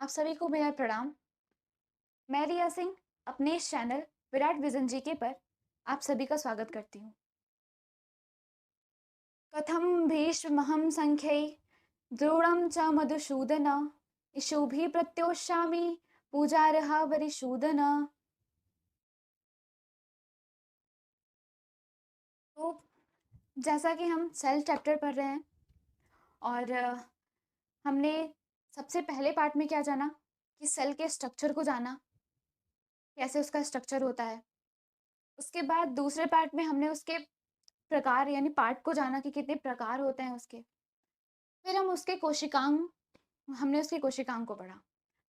आप सभी को मेरा प्रणाम। मैं रिया सिंह अपने इस चैनल विराट विजन जीके पर आप सभी का स्वागत करती हूँ। कथम भीष्महं संख्यै द्रोणं च मधुसूदन इषुभिः प्रत्योष्यामि पूजार्हा वरिसूदन। तो जैसा कि हम सेल चैप्टर पढ़ रहे हैं और हमने सबसे पहले पार्ट में क्या जाना कि सेल के स्ट्रक्चर को जाना, कैसे उसका स्ट्रक्चर होता है। उसके बाद दूसरे पार्ट में हमने उसके प्रकार यानी पार्ट को जाना कि कितने प्रकार होते हैं उसके। फिर हमने उसके कोशिकांग को पढ़ा।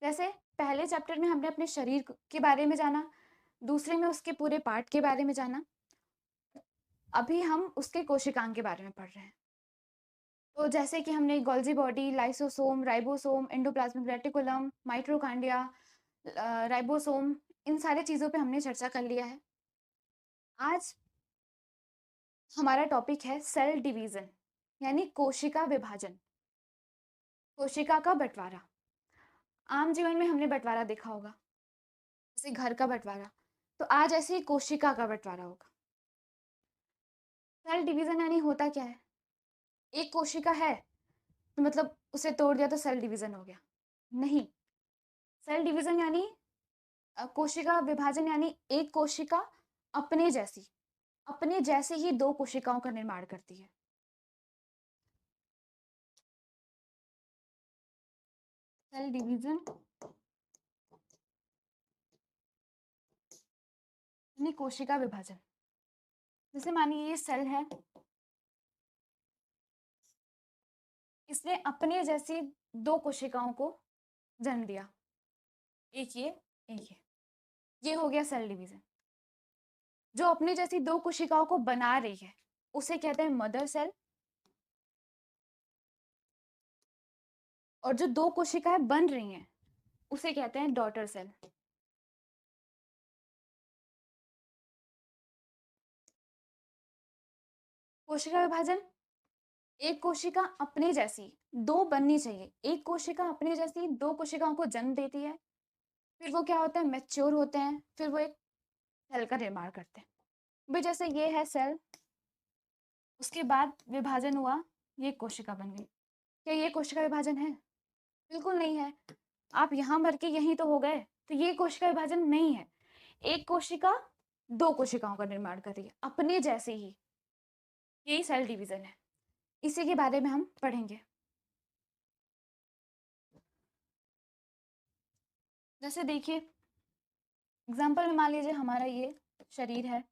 जैसे पहले चैप्टर में हमने अपने शरीर के बारे में जाना, दूसरे में उसके पूरे पार्ट के बारे में जाना। अभी हम उसके कोशिकांग के बारे में पढ़ रहे हैं। तो जैसे कि हमने Golgi body, lysosome, ribosome, endoplasmic reticulum, mitochondria, ribosome, इन सारे चीज़ों पे हमने चर्चा कर लिया है। आज हमारा टॉपिक है सेल डिवीजन यानी कोशिका विभाजन, कोशिका का बंटवारा। आम जीवन में हमने बंटवारा देखा होगा, जैसे घर का बंटवारा। तो आज ऐसे ही कोशिका का बंटवारा होगा। सेल डिवीजन यानी होता क्या है? एक कोशिका है तो मतलब उसे तोड़ दिया तो सेल डिवीजन हो गया? नहीं। सेल डिवीजन यानी कोशिका विभाजन यानी एक कोशिका अपने जैसे ही दो कोशिकाओं का निर्माण करती है। सेल डिवीजन यानी कोशिका विभाजन। जैसे मानिए ये सेल है, इसने अपने जैसी दो कोशिकाओं को जन्म दिया, एक ये, एक ये हो गया सेल डिवीजन। जो अपने जैसी दो कोशिकाओं को बना रही है उसे कहते हैं मदर सेल, और जो दो कोशिकाएं बन रही हैं उसे कहते हैं डॉटर सेल। कोशिका विभाजन, एक कोशिका अपने जैसी दो बननी चाहिए, एक कोशिका अपने जैसी दो कोशिकाओं को जन्म देती है, फिर वो क्या होता है, मैच्योर होते हैं, फिर वो एक सेल का निर्माण करते हैं। भाई जैसे ये है सेल, उसके बाद विभाजन हुआ, ये कोशिका बन गई। क्या ये कोशिका विभाजन है? बिल्कुल नहीं है। आप यहाँ भर के यहीं तो हो गए, तो ये कोशिका विभाजन नहीं है। एक कोशिका दो कोशिकाओं का निर्माण कर रही है अपने जैसे ही, यही सेल डिवीजन है। इसी के बारे में हम पढ़ेंगे। जैसे देखिए एग्जाम्पल में मान लीजिए हमारा ये शरीर है,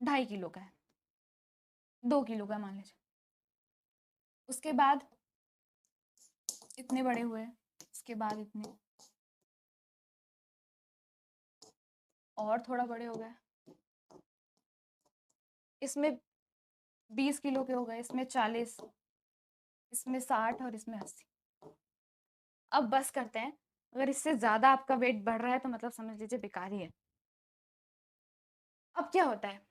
2.5 किलो का है, 2 किलो का मान लीजिए। उसके बाद इतने बड़े हुए, उसके बाद इतने, और थोड़ा बड़े हो गए, इसमें 20 किलो के हो गए, इसमें 40, इसमें 60 और इसमें 80। अब बस करते हैं, अगर इससे ज्यादा आपका वेट बढ़ रहा है तो मतलब समझ लीजिए बेकार ही है। अब क्या होता है,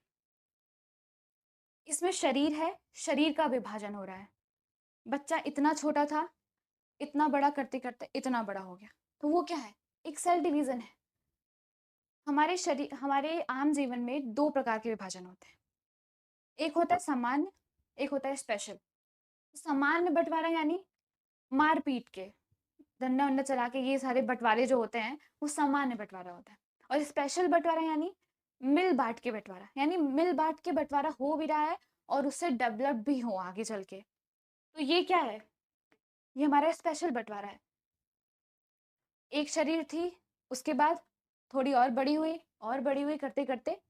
इसमें शरीर है, शरीर का विभाजन हो रहा है। बच्चा इतना छोटा था, इतना बड़ा करते करते इतना बड़ा हो गया, तो वो क्या है, एक सेल डिवीजन है। हमारे आम जीवन में दो प्रकार के विभाजन होते हैं, एक होता है सामान्य, एक होता है स्पेशल। सामान्य बंटवारा यानी मार पीट के, डंडा वंडा चला के, ये सारे बंटवारे जो होते हैं वो सामान्य बंटवारा होता है। और स्पेशल बंटवारा यानी मिल बांट के बंटवारा, यानी मिल बांट के बंटवारा हो भी रहा है और उससे डेवलप भी हो आगे चल के। तो ये क्या है, ये हमारा स्पेशल बंटवारा है। एक शरीर थी, उसके बाद थोड़ी और बड़ी हुई करते करते,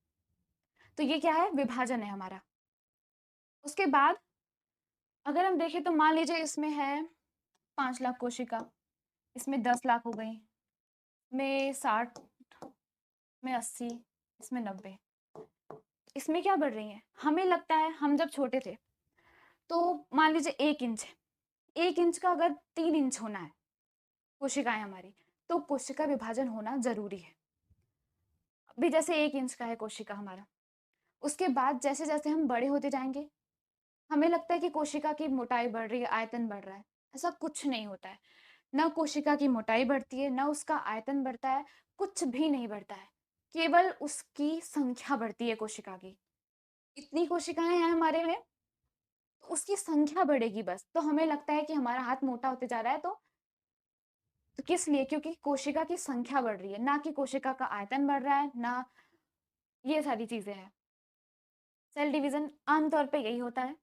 तो ये क्या है, विभाजन है हमारा। उसके बाद अगर हम देखें तो मान लीजिए इसमें है 5 लाख कोशिका, इसमें 10 लाख हो गई, में 60, में 80, इसमें 90। इसमें क्या बढ़ रही है, हमें लगता है हम जब छोटे थे तो मान लीजिए 1 इंच है, 1 इंच का अगर 3 इंच होना है कोशिकाएं हमारी, तो कोशिका विभाजन होना जरूरी है। अभी जैसे 1 इंच का है कोशिका हमारा, उसके बाद जैसे जैसे हम बड़े होते जाएंगे हमें लगता है कि कोशिका की मोटाई बढ़ रही है, आयतन बढ़ रहा है, ऐसा कुछ नहीं होता है। ना कोशिका की मोटाई बढ़ती है, ना उसका आयतन बढ़ता है, कुछ भी नहीं बढ़ता है, केवल उसकी संख्या बढ़ती है कोशिका की। इतनी कोशिकाएं हैं हमारे में, तो उसकी संख्या बढ़ेगी बस। तो हमें लगता है कि हमारा हाथ मोटा होते जा रहा है, तो किस लिए? क्योंकि कोशिका की संख्या बढ़ रही है, ना कि कोशिका का आयतन बढ़ रहा है, ना ये सारी चीजें हैं। सेल डिवीजन आमतौर पे यही होता है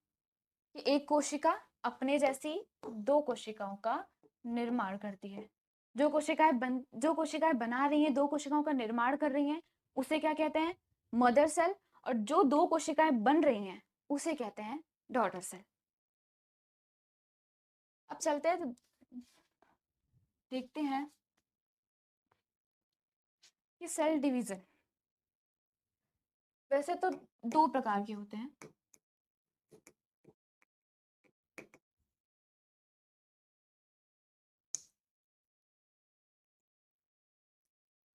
कि एक कोशिका अपने जैसी दो कोशिकाओं का निर्माण करती है। जो कोशिकाएं बना रही हैं, दो कोशिकाओं का निर्माण कर रही हैं, उसे क्या कहते हैं? Mother cell. और जो दो कोशिकाएं बन रही हैं, उसे कहते हैं डॉटर सेल। अब चलते हैं, तो देखते हैं कि सेल डिवीजन वैसे तो दो प्रकार के होते हैं।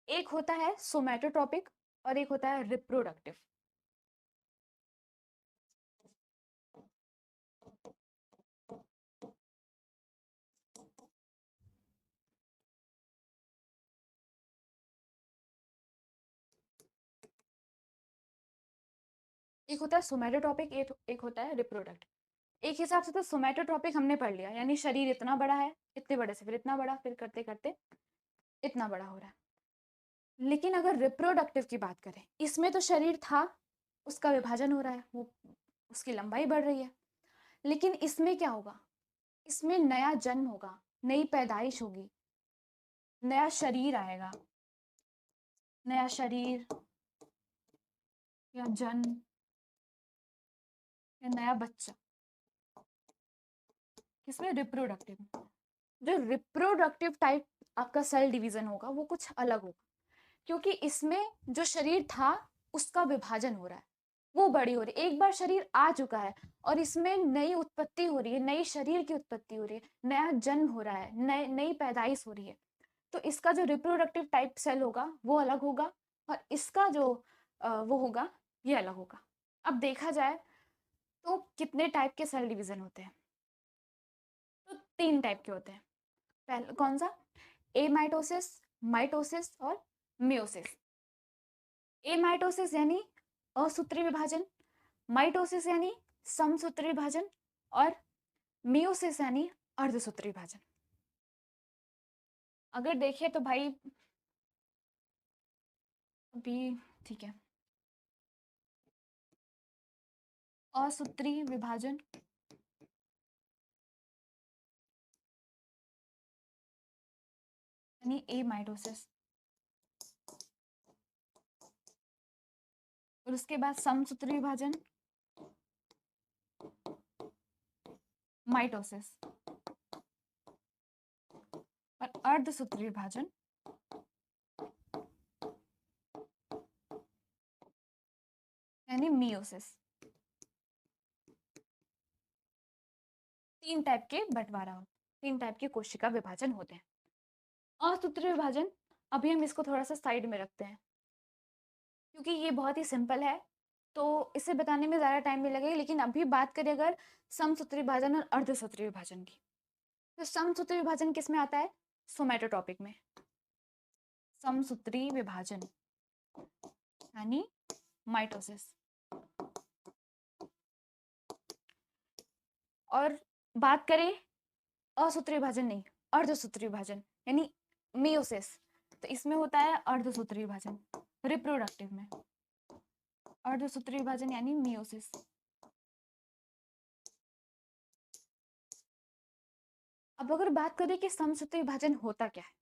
एक होता है सोमैटोट्रोपिक और एक होता है रिप्रोडक्टिव। एक होता है सोमैटोट्रोपिक, एक होता है रिप्रोडक्टिव। एक हिसाब से तो सोमैटोट्रोपिक हमने पढ़ लिया, यानी शरीर इतना बड़ा है, इतने बड़े से फिर इतना बड़ा, फिर करते करते इतना बड़ा हो रहा है। लेकिन अगर रिप्रोडक्टिव की बात करें, इसमें तो शरीर था, उसका विभाजन हो रहा है, वो उसकी लंबाई बढ़ रही है। लेकिन इसमें क्या होगा? इसमें नया जन्म होगा, नई पैदाइश होगी, नया शरीर आएगा। नया शरीर या जन्म या नया बच्चा, किसमें? रिप्रोडक्टिव। जो रिप्रोडक्टिव टाइप आपका सेल डिवीजन होगा वो कुछ अलग होगा, क्योंकि इसमें जो शरीर था उसका विभाजन हो रहा है, वो बड़ी हो रही है। एक बार शरीर आ चुका है और इसमें नई उत्पत्ति हो रही है, नई शरीर की उत्पत्ति हो रही है, नया जन्म हो रहा है, नई पैदाइश हो रही है। तो इसका जो रिप्रोडक्टिव टाइप सेल होगा वो अलग होगा, और इसका जो वो होगा ये अलग होगा। अब देखा जाए तो कितने टाइप के सेल डिवीजन होते हैं? तो तीन टाइप के होते हैं। पहला कौन सा? एमाइटोसिस, माइटोसिस और मियोसिस। एमाइटोसिस यानी असूत्री विभाजन, माइटोसिस यानी समसूत्री विभाजन, और मियोसिस यानी अर्धसूत्री विभाजन। अगर देखें तो भाई अभी ठीक है, असूत्री विभाजन यानी एमाइटोसिस, और उसके बाद समसूत्री विभाजन माइटोसिस, और अर्धसूत्री विभाजन यानी मियोसिस। तीन टाइप के बंटवारा हो, तीन टाइप के कोशिका विभाजन होते हैं। असूत्री विभाजन अभी हम इसको थोड़ा सा साइड में रखते हैं, क्योंकि ये बहुत ही सिंपल है, तो इसे बताने में ज़्यादा टाइम नहीं लगेगा। लेकिन अभी बात करें अगर समसूत्री विभाजन और अर्धसूत्री विभाजन की, तो समसूत्री विभाजन किस में आता है? सोमैटोट्रोपिक में। समसूत्री विभाजन यानी माइटोसिस। और बात करें असूत्री विभाजन नहीं, अर्धसूत्री विभाजन यानी मियोसिस, तो इसमें होता है अर्धसूत्री विभाजन रिप्रोडक्टिव में। अर्धसूत्री विभाजन यानी मियोसिस। अब अगर बात करें कि समसूत्री विभाजन होता क्या है,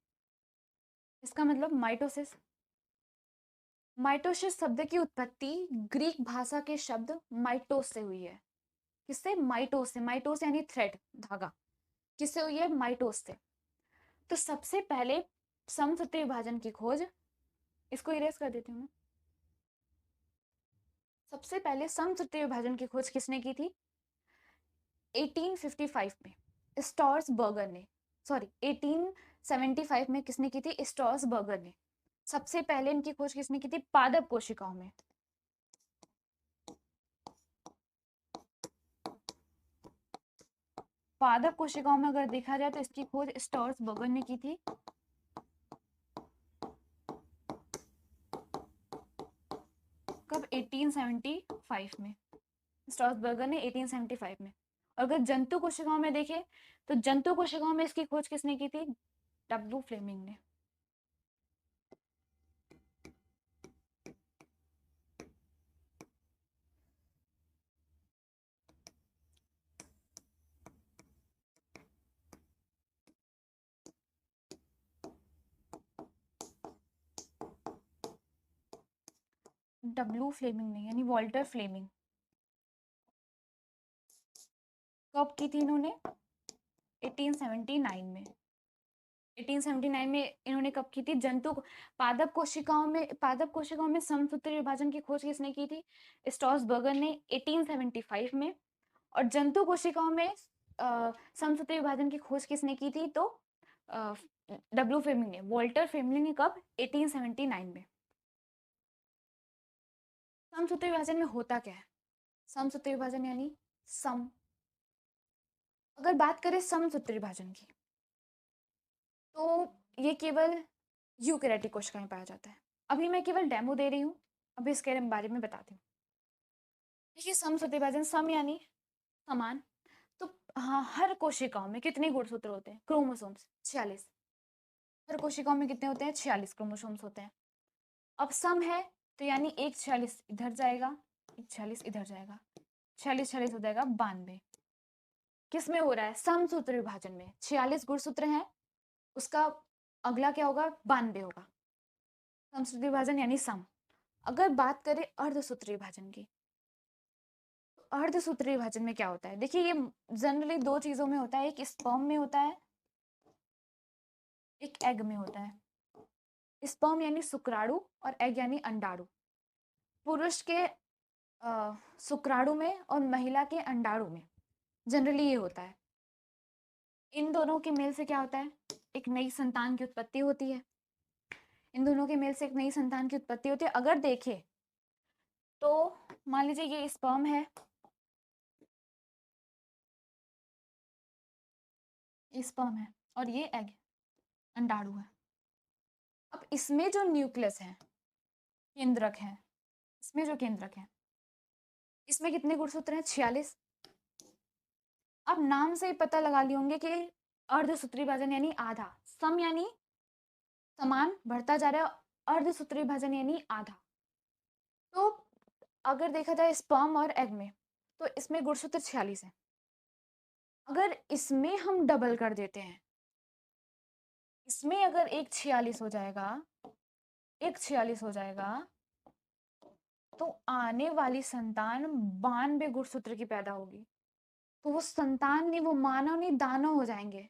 इसका मतलब माइटोसिस। माइटोसिस शब्द की उत्पत्ति ग्रीक भाषा के शब्द माइटोस से हुई है। किससे? माइटोस से। माइटोस यानी थ्रेड, धागा। किससे हुई है? माइटोस से। तो सबसे पहले समसूत्री विभाजन की खोज, इसको इरेज कर देती हूँ मैं। सबसे पहले समसूत्री विभाजन की खोज किसने की थी? 1855 में स्ट्रॉसबर्गर ने, सॉरी 1875 में किसने की थी? स्ट्रॉसबर्गर ने। सबसे पहले इनकी खोज किसने की थी? पादप कोशिकाओं में। पादप कोशिकाओं में अगर देखा जाए तो इसकी खोज स्टोर्सबर्गर ने की थी। कब? 1875 में। स्टोर्सबर्गर ने 1875 में। और अगर जंतु कोशिकाओं में देखें तो जंतु कोशिकाओं में इसकी खोज किसने की थी? डब्ल्यू फ्लेमिंग ने। डब्ल्यू फ्लेमिंग ने, यानी वॉल्टर फ्लेमिंग। कब की थी इन्होंने? 1879 में। 1879 में इन्होंने कब की थी? पादप कोशिकाओं में समसूत्री विभाजन की खोज किसने की थी? स्टोर्सबर्गर ने 1875 में। और जंतु कोशिकाओं में समसूत्री विभाजन की खोज किसने की थी? तो डब्ल्यू फ्लेमिंग ने। वॉल्टर फ्लेमिंग ने कब? 1879 में। समसूत्री विभाजन में होता क्या है? समसूत्री विभाजन यानी सम। अगर बात करें समसूत्री विभाजन की तो ये केवल यूकेरियोटिक कोशिका में पाया जाता है। अभी मैं केवल डेमो दे रही हूँ, अभी इसके बारे में बताती हूँ। देखिए, समसूत्री विभाजन, सम यानी समान। तो हाँ, हर कोशिकाओं में कितने गुणसूत्र होते हैं? क्रोमोसोम्स 46। हर कोशिकाओं में कितने होते हैं? 46 क्रोमोसोम्स होते हैं। अब सम है तो यानी एक 46 इधर जाएगा, एक 46 इधर जाएगा, 46 46 हो जाएगा 92। किस में हो रहा है? समसूत्र विभाजन में 46 गुणसूत्र हैं, उसका अगला क्या होगा? 92 होगा। समसूत्री विभाजन यानी सम। अगर बात करें अर्धसूत्री विभाजन की, तो अर्धसूत्री विभाजन में क्या होता है? देखिए, ये जनरली दो चीजों में होता है, एक स्पर्म में होता है, एक एग में होता है। स्पर्म यानी शुक्राणु और एग यानी अंडाणु। पुरुष के शुक्राणु में और महिला के अंडाणु में जनरली ये होता है। इन दोनों के मेल से क्या होता है? एक नई संतान की उत्पत्ति होती है। इन दोनों के मेल से एक नई संतान की उत्पत्ति होती है। अगर देखें तो मान लीजिए ये स्पर्म है, ये स्पर्म है, और ये एग अंडाणु है। अब इसमें जो न्यूक्लियस है, केंद्रक है, इसमें जो केंद्रक है, इसमें कितने गुणसूत्र हैं? 46। अब नाम से ही पता लगा लिए होंगे कि अर्धसूत्री विभाजन यानी आधा, सम यानी समान बढ़ता जा रहा है, अर्धसूत्री विभाजन यानी आधा। तो अगर देखा जाए स्पर्म और एग में, तो इसमें गुणसूत्र 46 है। अगर इसमें हम डबल कर देते हैं, इसमें अगर एक 46 हो जाएगा, एक 46 हो जाएगा, तो आने वाली संतान 92 गुणसूत्र की पैदा होगी। तो वो संतान नहीं, वो मानव नहीं, दानव हो जाएंगे।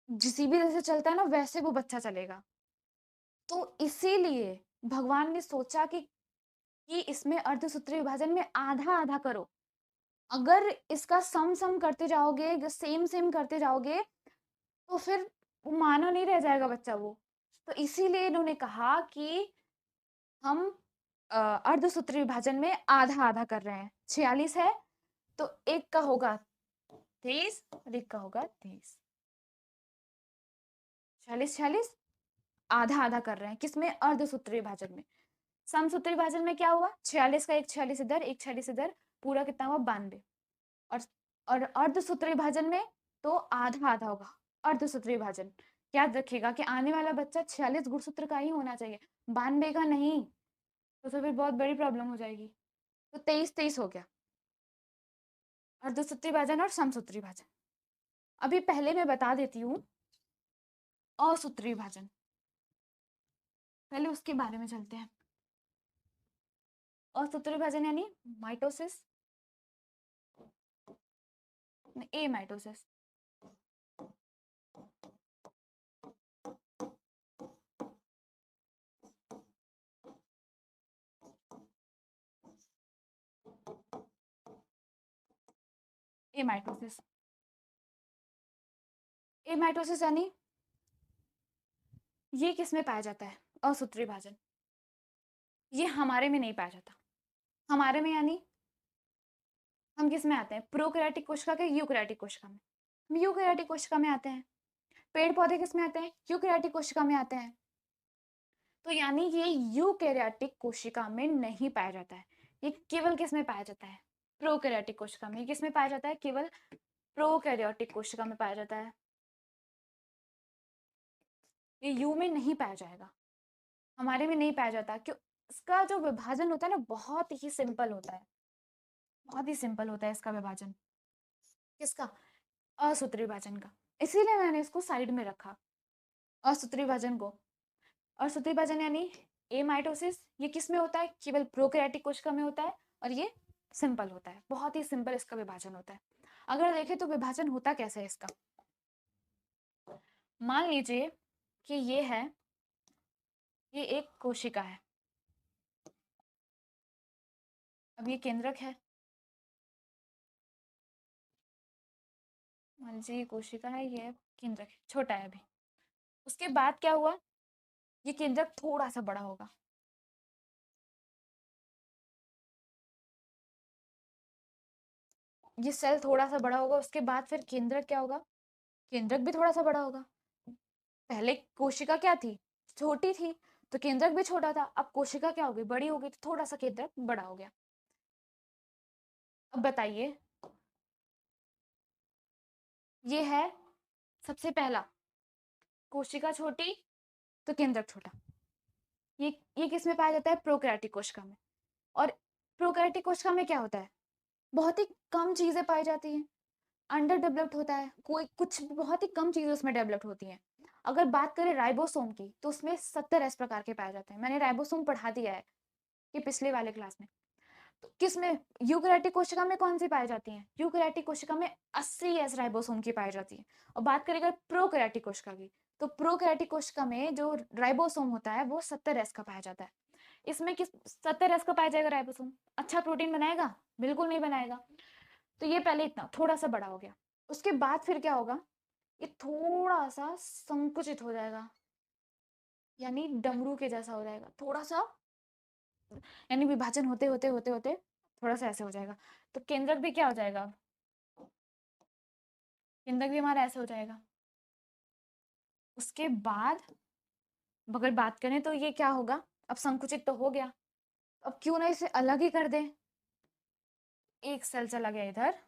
जिस भी तरह से चलता है ना, वैसे वो बच्चा चलेगा। तो इसीलिए भगवान ने सोचा कि इसमें अर्धसूत्री विभाजन में आधा आधा करो। अगर इसका सम सम करते जाओगे, सेम सेम करते जाओगे, तो फिर वो मानव नहीं रह जाएगा बच्चा वो। तो इसीलिए इन्होंने कहा कि हम अर्धसूत्री विभाजन में आधा आधा कर रहे हैं। 46 है तो एक का होगा 23 और एक का होगा 23। 46 46 आधा आधा कर रहे हैं, किसमें? अर्धसूत्री विभाजन में। समसूत्री विभाजन में क्या हुआ? 46 का एक 46 इधर, एक 46 इधर, पूरा कितना हुआ? 92। और और अर्धसूत्री विभाजन में तो आधा आधा होगा। अर्धसूत्री विभाजन याद रखिएगा कि आने वाला बच्चा 46 गुणसूत्र का ही होना चाहिए, 92 का नहीं, तो फिर बहुत बड़ी प्रॉब्लम हो जाएगी। तो 23 23 हो गया अर्धसूत्री विभाजन और समसूत्री विभाजन। अभी पहले मैं बता देती हूँ असूत्री विभाजन, पहले उसके बारे में चलते हैं। असूत्री विभाजन यानी माइटोसिस, ए माइटोसिस। ए माइटोसिस, ए माइटोसिस यानी ये किस में पाया जाता है? असूत्री विभाजन। ये हमारे में नहीं पाया जाता। हमारे में यानी हम किस में आते हैं? प्रोकैरियोटिक कोशिका के यूकैरियोटिक कोशिका में। यूकेरियोटिक कोशिका में आते हैं। पेड़ पौधे किस में आते हैं? यूकेरियोटिक कोशिका में आते हैं। तो यानी ये यूकेरियोटिक कोशिका में नहीं पाया जाता है, ये केवल किस में पाया जाता है? प्रोकैरियोटिक कोशिका में। किस में पाया जाता है? केवल प्रोकैरियोटिक कोशिका में पाया जाता है। ये यू में नहीं पाया जाएगा, हमारे में नहीं पाया जाता। क्यों? इसका जो विभाजन होता है ना, बहुत ही सिंपल होता है, बहुत ही सिंपल होता है इसका विभाजन। किसका? असूत्री विभाजन का। इसीलिए मैंने इसको साइड में रखा, असूत्री विभाजन को। असूत्री विभाजन यानी ए माइटोसिस, ये किस में होता है? केवल प्रोकैरियोटिक कोशिका में होता है, और ये सिंपल होता है, बहुत ही सिंपल इसका विभाजन होता है। अगर देखें तो विभाजन होता कैसे है इसका, मान लीजिए कि ये है, ये एक कोशिका है, अब ये केंद्रक है, मान लीजिए ये कोशिका है, ये केंद्रक है, छोटा है अभी। उसके बाद क्या हुआ? ये केंद्रक थोड़ा सा बड़ा होगा, ये सेल थोड़ा सा बड़ा होगा। उसके बाद फिर केंद्रक क्या होगा? केंद्रक भी थोड़ा सा बड़ा होगा। पहले कोशिका क्या थी? छोटी थी, तो केंद्रक भी छोटा था। अब कोशिका क्या होगी? बड़ी होगी, तो थोड़ा सा केंद्रक बड़ा हो गया। अब बताइए, ये है सबसे पहला, कोशिका छोटी तो केंद्रक छोटा। ये किस में पाया जाता है? प्रोकैरियोटिक कोशिका में। और प्रोकैरियोटिक कोशिका में क्या होता है? बहुत ही कम चीजें पाई जाती हैं, अंडर डेवलप्ड होता है, कोई कुछ बहुत ही कम चीजें उसमें डेवलप्ड होती हैं। अगर बात करें राइबोसोम की, तो उसमें 70 एस प्रकार के पाए जाते हैं। मैंने राइबोसोम पढ़ा दिया है कि पिछले वाले क्लास में। तो किसमें? यूकेरियोटिक कोशिका में कौन सी पाई जाती है? यूकेरियोटिक कोशिका में 80 एस राइबोसोम की पाई जाती है। और बात करें अगर प्रोकैरियोटिक कोशिका की, तो प्रोकैरियोटिक कोशिका में जो राइबोसोम होता है वो 70 एस का पाया जाता है। इसमें किस 70 एस का पाया जाएगा राइबोसोम? अच्छा प्रोटीन बनाएगा? बिल्कुल नहीं बनाएगा। तो ये पहले इतना थोड़ा सा बड़ा हो गया। उसके बाद फिर क्या होगा? ये थोड़ा सा संकुचित हो जाएगा, यानी डमरू के जैसा हो जाएगा थोड़ा सा, यानी विभाजन होते होते होते होते थोड़ा सा ऐसे हो जाएगा। तो केंद्रक भी क्या हो जाएगा? केंद्रक भी हमारा ऐसे हो जाएगा। उसके बाद अगर बात करें तो ये क्या होगा? अब संकुचित तो हो गया, अब क्यों ना इसे अलग ही कर दें। एक सेल चला गया इधर,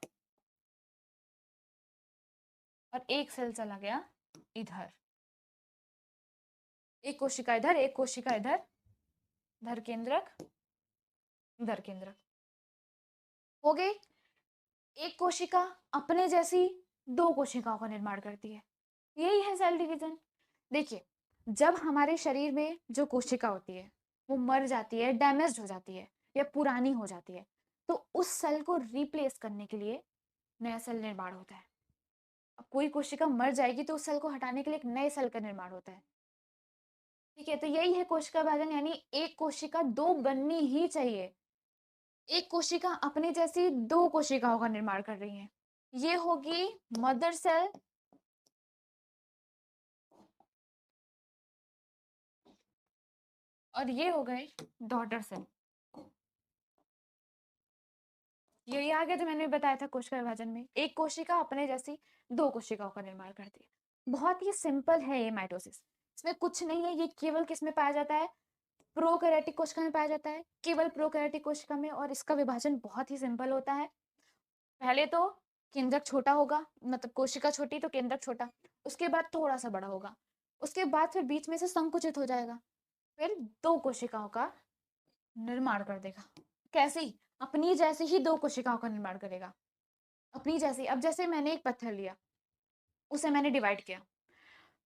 और एक सेल चला गया इधर, एक कोशिका इधर, एक कोशिका इधर, इधर केंद्रक, इधर केंद्रक, हो गई। एक कोशिका अपने जैसी दो कोशिकाओं का निर्माण करती है, यही है सेल डिवीजन। देखिए, जब हमारे शरीर में जो कोशिका होती है वो मर जाती है, डैमेज हो जाती है या पुरानी हो जाती है, तो उस सेल को रिप्लेस करने के लिए नया सेल निर्माण होता है। अब कोई कोशिका मर जाएगी तो उस सेल को हटाने के लिए एक नए सेल का निर्माण होता है। ठीक है, तो यही है कोशिका विभाजन, यानी एक कोशिका दो बननी ही चाहिए। एक कोशिका अपने जैसी दो कोशिकाओं का निर्माण कर रही है, ये होगी मदर सेल, और ये हो गए डॉटर सेल। यही आ गया जो मैंने बताया था कोशिका विभाजन में, एक कोशिका अपने जैसी दो कोशिकाओं का निर्माण करती है। बहुत ही सिंपल है ये माइटोसिस, इसमें कुछ नहीं है। ये केवल किस में पाया जाता है? प्रोकैरियोटिक कोशिका में पाया जाता है, केवल प्रोकैरियोटिक कोशिका में। और इसका विभाजन बहुत ही सिंपल होता है। पहले तो केंद्रक छोटा होगा, मतलब कोशिका छोटी तो केंद्रक छोटा, उसके बाद थोड़ा सा बड़ा होगा, उसके बाद फिर बीच में से संकुचित हो जाएगा, फिर दो कोशिकाओं का निर्माण कर देगा। कैसी? अपनी जैसी ही दो कोशिकाओं का निर्माण करेगा, अपनी जैसी। अब जैसे मैंने एक पत्थर लिया, उसे मैंने डिवाइड किया,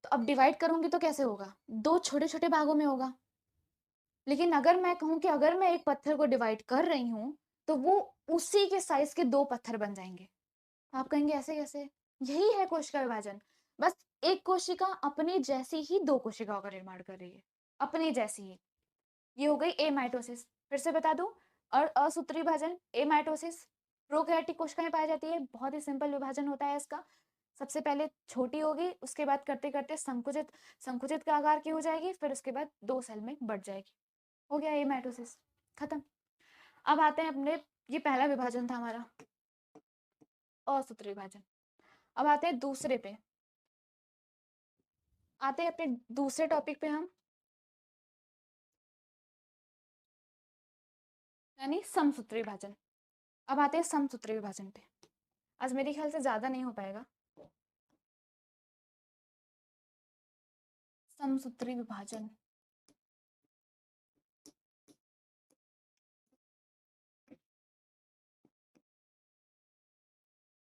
तो अब डिवाइड करूंगी तो कैसे होगा? दो छोटे छोटे भागों में होगा। लेकिन अगर मैं कहूं कि अगर मैं एक पत्थर को डिवाइड कर रही हूं, तो वो उसी के साइज के दो पत्थर बन जाएंगे। आप कहेंगे ऐसे कैसे? यही है कोशिका विभाजन। बस एक कोशिका अपनी जैसी ही दो कोशिकाओं का निर्माण कर रही है, अपनी जैसी ही। ये हो गई एमाइटोसिस। फिर से बता दूं, और असूत्री विभाजन एमाइटोसिस प्रोकैरियोटिक कोशिका में पाई जाती है। बहुत ही सिंपल विभाजन होता है इसका। सबसे पहले छोटी होगी, उसके बाद करते करते संकुचित, संकुचित का आकार की हो जाएगी, फिर उसके बाद दो सेल में बढ़ जाएगी। हो गया एमाइटोसिस, खत्म। अब आते हैं अपने, ये पहला विभाजन था हमारा, असूत्री विभाजन। अब आते हैं दूसरे पे, आते हैं अपने दूसरे टॉपिक पे हम, यानी समसूत्री विभाजन। अब आते हैं समसूत्री विभाजन पे। आज मेरे ख्याल से ज्यादा नहीं हो पाएगा। समसूत्री विभाजन,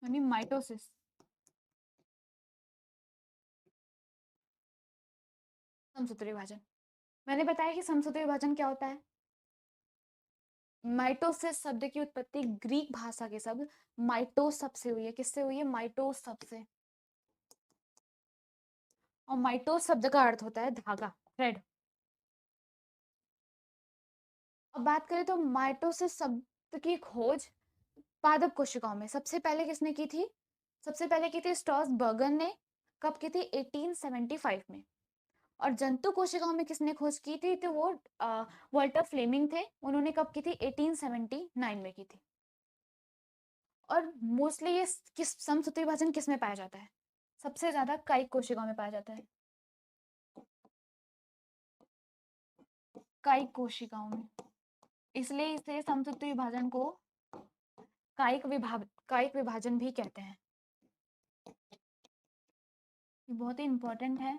यानी माइटोसिस। समसूत्री विभाजन, मैंने बताया कि समसूत्री विभाजन क्या होता है। माइटोसिस शब्द की उत्पत्ति ग्रीक भाषा के शब्द माइटोस शब्द से हुई है। किससे हुई है? माइटोस शब्द से। और माइटोस शब्द का अर्थ होता है धागा, थ्रेड। अब बात करें तो माइटोसिस शब्द की खोज पादप कोशिकाओं में सबसे पहले किसने की थी? सबसे पहले की थी स्ट्रॉसबर्गर ने। कब की थी? 1875 में। और जंतु कोशिकाओं में किसने खोज की थी? तो वो वॉल्टर फ्लेमिंग थे। उन्होंने कब की थी? 1879 में की थी। और मोस्टली ये किस समसूत्री विभाजन किस में पाया जाता है? सबसे ज्यादा कायिक कोशिकाओं में पाया जाता है। कायिक कोशिकाओं में, इसलिए इसे समसूत्री विभाजन को कायिक विभाजन भी कहते हैं। ये बहुत ही इंपॉर्टेंट है।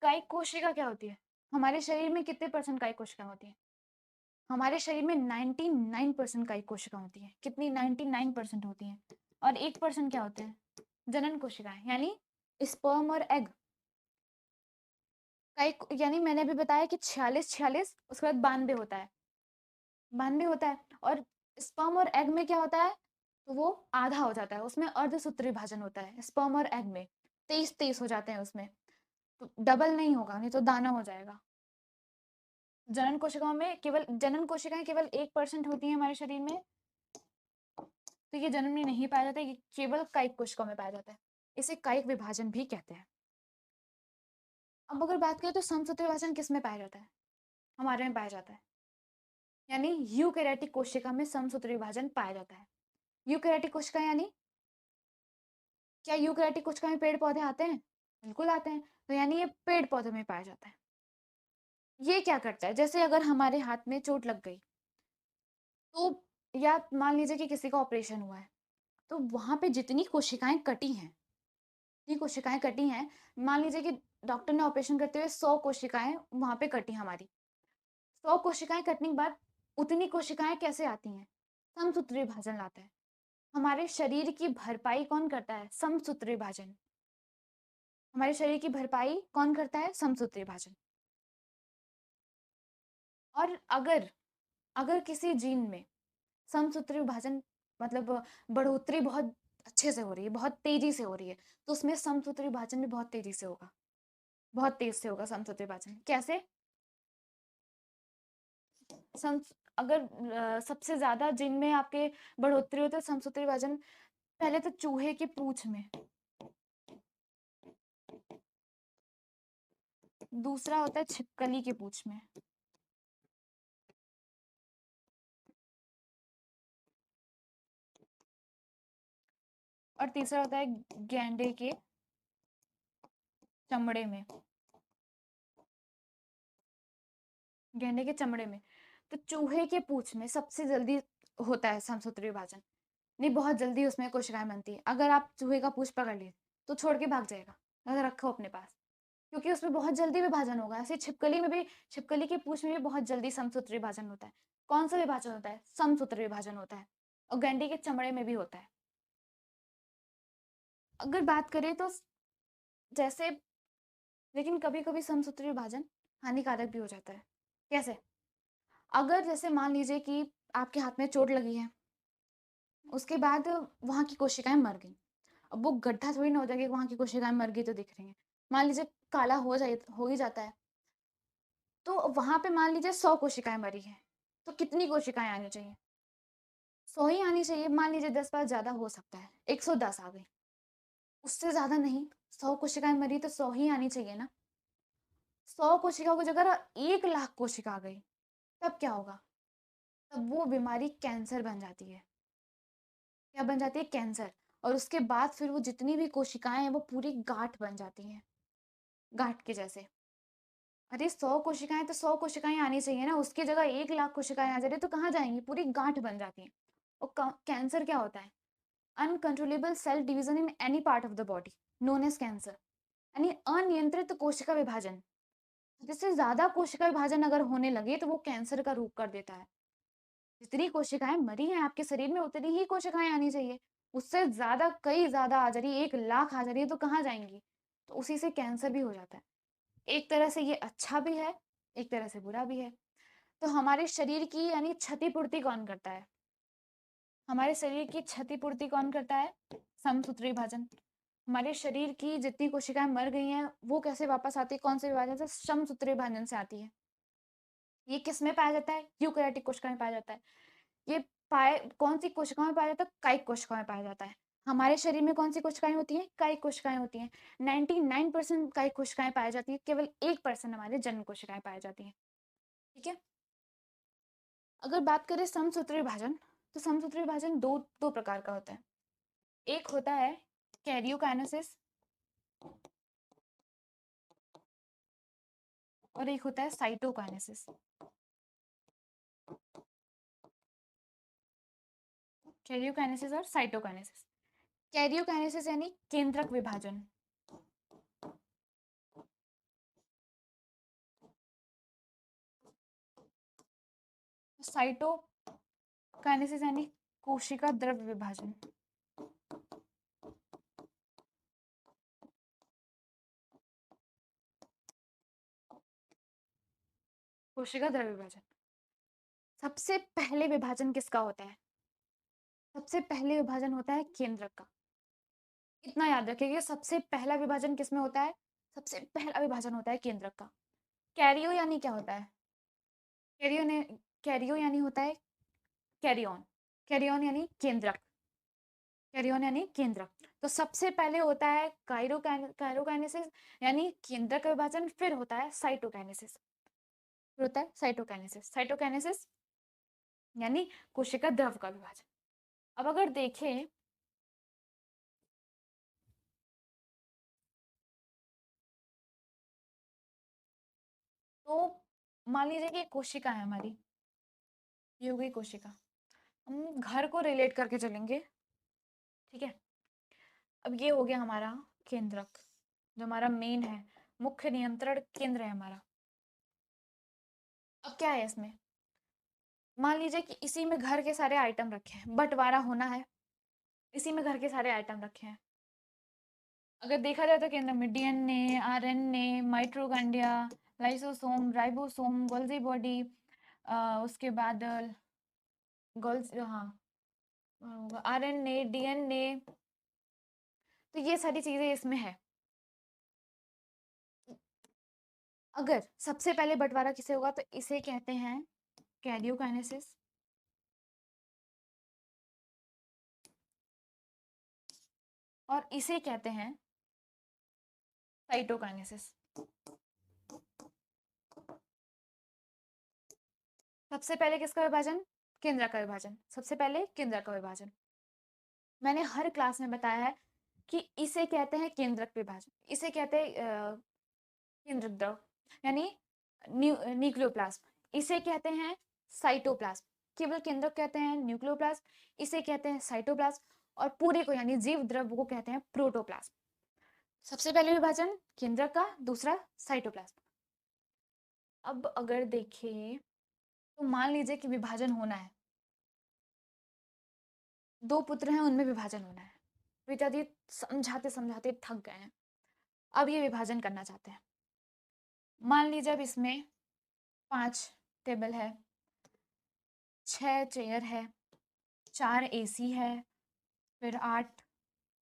कायिक कोशिका क्या होती है? हमारे शरीर में कितने परसेंट कायिक कोशिका होती है? हमारे शरीर में 99% कायिक कोशिका होती है। कितनी? 99% होती है। और 1% क्या होते हैं? जनन कोशिकाएं, यानी स्पर्म और एग। कायिक यानी मैंने अभी बताया कि 46 उसके बाद 92 होता है। 92 होता है। और स्पर्म और एग में क्या होता है? तो वो आधा हो जाता है, उसमें अर्धसूत्री विभाजन होता है। स्पर्म और एग में 23 हो जाते हैं उसमें। तो डबल नहीं होगा, नहीं तो दाना हो जाएगा। जनन कोशिकाएं केवल 1% होती हैं हमारे शरीर में। तो ये जन्म में नहीं पाया जाता, ये केवल कायिक कोशिकाओं में पाया जाता है। इसे कायिक विभाजन भी कहते हैं। अब अगर बात करें तो समसूत्री विभाजन किस में पाया जाता है? हमारे में पाया जाता है, यानी यूकैरियोटिक कोशिका में समसूत्री विभाजन पाया जाता है। यूकैरियोटिक कोशिका यानी क्या? यूकैरियोटिक कोशिका में पेड़ पौधे आते हैं? बिल्कुल आते हैं। तो यानी ये पेड़ पौधों में पाया जाता है। ये क्या करता है? जैसे अगर हमारे हाथ में चोट लग गई, तो या मान लीजिए कि किसी का ऑपरेशन हुआ है, तो वहां पे जितनी कोशिकाएं कटी हैं, जितनी कोशिकाएं कटी हैं, मान लीजिए कि डॉक्टर ने ऑपरेशन करते हुए 100 कोशिकाएं वहां पे कटी हमारी। 100 कोशिकाएं कटने के बाद उतनी कोशिकाएं कैसे आती हैं? समसूत्री विभाजन लाता है। हमारे शरीर की भरपाई कौन करता है? समसूत्री विभाजन। हमारे शरीर की भरपाई कौन करता है? समसूत्री विभाजन। और अगर अगर किसी जीन में समसूत्री विभाजन मतलब बढ़ोतरी बहुत अच्छे से हो रही है, बहुत तेजी से हो रही है, तो उसमें समसूत्री विभाजन भी बहुत तेजी से होगा, बहुत तेज से होगा समसूत्री विभाजन। कैसे? सम अगर सबसे ज्यादा जिनमें आपके बढ़ोतरी होती है समसूत्री विभाजन, पहले तो चूहे की पूंछ में, दूसरा होता है छिपकली की पूंछ में, और तीसरा होता है गैंडे के चमड़े में। गैंडे के चमड़े में। तो चूहे के पूंछ में सबसे जल्दी होता है समसूत्री विभाजन। नहीं, बहुत जल्दी उसमें कोशिकाएं बनती है। अगर आप चूहे का पूंछ पकड़ लिए तो छोड़ के भाग जाएगा, अगर रखो अपने पास, क्योंकि उसमें बहुत जल्दी विभाजन होगा। ऐसे छिपकली में भी, छिपकली के पूंछ में भी बहुत जल्दी समसूत्री विभाजन होता है। कौन सा विभाजन होता है? समसूत्री विभाजन होता है। और गैंडे के चमड़े में भी होता है। अगर बात करें तो जैसे, लेकिन कभी कभी समसूत्री विभाजन हानिकारक भी हो जाता है। कैसे? अगर जैसे मान लीजिए कि आपके हाथ में चोट लगी है, उसके बाद वहां की कोशिकाएं मर गई। अब वो गड्ढा थोड़ी ना हो जाएगा कि वहां की कोशिकाएं मर गई तो दिख रही हैं। मान लीजिए काला हो ही जाता है, तो वहां पे मान लीजिए 100 कोशिकाएं मरी हैं, तो कितनी कोशिकाएं आनी चाहिए? 100 ही आनी चाहिए। मान लीजिए 10 बार ज्यादा हो सकता है, 110 आ गई, उससे ज्यादा नहीं। 100 कोशिकाएं मरी तो 100 ही आनी चाहिए ना। 100 कोशिकाओं की जगह 1 लाख कोशिका आ गई, तब क्या होगा? तब वो बीमारी कैंसर बन जाती है। क्या बन जाती है? कैंसर। और उसके बाद फिर वो जितनी भी कोशिकाएँ हैं वो पूरी गाँठ बन जाती हैं, गाँठ के जैसे। अरे 100 कोशिकाएँ तो 100 कोशिकाएँ आनी चाहिए ना, उसकी जगह 1 लाख कोशिकाएँ आ जा रही है तो कहाँ जाएँगी? पूरी गाँठ बन जाती हैं। और क कैंसर क्या होता है? Uncontrollable cell division in any part of the body known as cancer, यानी अनियंत्रित कोशिका विभाजन। जिससे ज़्यादा कोशिका विभाजन अगर होने लगे तो वो कैंसर का रूप कर देता है। जितनी कोशिकाएँ मरी हैं आपके शरीर में उतनी ही कोशिकाएँ आनी चाहिए। उससे ज़्यादा कई ज़्यादा आ जा रही है, 1 लाख आ जा रही है तो कहाँ जाएँगी? तो उसी से कैंसर भी हो जाता है। एक तरह से ये अच्छा भी है, एक तरह से बुरा भी है। तो हमारे शरीर की यानी क्षतिपूर्ति कौन करता है? हमारे शरीर की क्षतिपूर्ति कौन करता है? समसूत्री विभाजन। हमारे शरीर की जितनी कोशिकाएँ मर गई हैं, वो कैसे वापस आती है? कौन से विभाजन से? समसूत्री विभाजन से आती है। ये किस में पाया जाता है? यूकेरियोटिक कोशिका में पाया जाता है। ये पाए कौन-सी कोशिकाओं में पाया जाता है? कायिक कोशिकाओं में पाया जाता है। हमारे शरीर में कौन-सी कोशिकाएँ होती हैं? कायिक कोशिकाएँ होती हैं। 99% कायिक कोशिकाएँ पाई जाती हैं, केवल 1% हमारे जन्म कोशिकाएँ पाई जाती हैं। ठीक है? अगर बात करें समसूत्री विभाजन, तो समसूत्री विभाजन 2 प्रकार का होता है। एक होता है कैरियोकाइनेसिस और एक होता है साइटोकाइनेसिस। कैरियोकाइनेसिस और साइटोकाइनेसिस। कैरियोकाइनेसिस यानी केंद्रक विभाजन। साइटोकाइनेसिस यानी कोशिका द्रव्य विभाजन। कोशिका द्रव्य विभाजन। सबसे पहले विभाजन किसका होता है? सबसे पहले विभाजन होता है केंद्रक का। इतना याद रखिए सबसे पहला विभाजन किसमें होता है? सबसे पहला विभाजन होता है केंद्रक का। कैरियो यानी क्या होता है? कैरियो ने कैरियो यानी होता है कैरियन। कैरियन यानी केंद्रक। कैरियन यानी केंद्रक। तो सबसे पहले होता है काइरोकाइनेसिस यानी केंद्रक का विभाजन, फिर होता है साइटोकाइनेसिस। फिर होता है साइटोकाइनेसिस। साइटोकाइनेसिस यानी कोशिका द्रव का विभाजन। अब अगर देखें तो मान लीजिए कि एक कोशिका है हमारी, ये हो गई कोशिका। हम घर को रिलेट करके चलेंगे, ठीक है? अब ये हो गया हमारा केंद्रक, जो हमारा मेन है, मुख्य नियंत्रण केंद्र है हमारा। अब क्या है इसमें? मान लीजिए कि इसी में घर के सारे आइटम रखे हैं, बंटवारा होना है, इसी में घर के सारे आइटम रखे हैं। अगर देखा जाए तो केंद्र में DNA, RNA, mitochondria, lysosome, ribosome, Golgi body, उसके बाद गोल्स हाँ आरएनए, डीएनए, तो ये सारी चीजें इसमें है। अगर सबसे पहले बंटवारा किसे होगा तो इसे कहते हैं कैरियोकाइनेसिस। और इसे कहते हैं साइटोकाइनेसिस। सबसे पहले किसका विभाजन? केंद्र का विभाजन। सबसे पहले केंद्र का विभाजन। मैंने हर क्लास में बताया है कि इसे कहते हैं केंद्रक विभाजन, इसे कहते हैं केंद्रक द्रव यानी न्यूक्लियोप्लाज्म, इसे कहते हैं साइटोप्लाज्म। केवल केंद्रक कहते हैं न्यूक्लियोप्लाज्म, इसे कहते हैं साइटोप्लाज्म, और पूरे को यानी जीव द्रव को कहते हैं प्रोटोप्लाज्म। सबसे पहले विभाजन केंद्रक का, दूसरा साइटोप्लाज्म। अब अगर देखें तो मान लीजिए कि विभाजन होना है, 2 पुत्र हैं उनमें विभाजन होना है। पिताजी समझाते समझाते थक गए हैं, अब ये विभाजन करना चाहते हैं। मान लीजिए अब इसमें 5 टेबल है, 6 चेयर है, 4 एसी है, फिर 8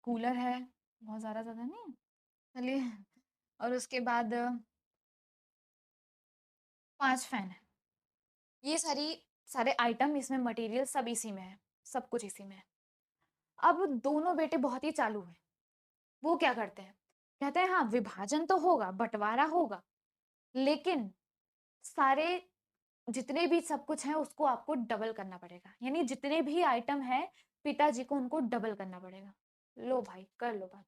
कूलर है, बहुत ज़्यादा नहीं, चलिए, और उसके बाद 5 फैन है। ये सारे आइटम इसमें, मटेरियल सब इसी में है, सब कुछ इसी में है। अब दोनों बेटे बहुत ही चालू हैं, वो क्या करते हैं? कहते हैं हाँ विभाजन तो होगा, बंटवारा होगा, लेकिन सारे जितने भी सब कुछ है उसको आपको डबल करना पड़ेगा, यानी जितने भी आइटम है पिताजी को उनको डबल करना पड़ेगा। लो भाई कर लो बात।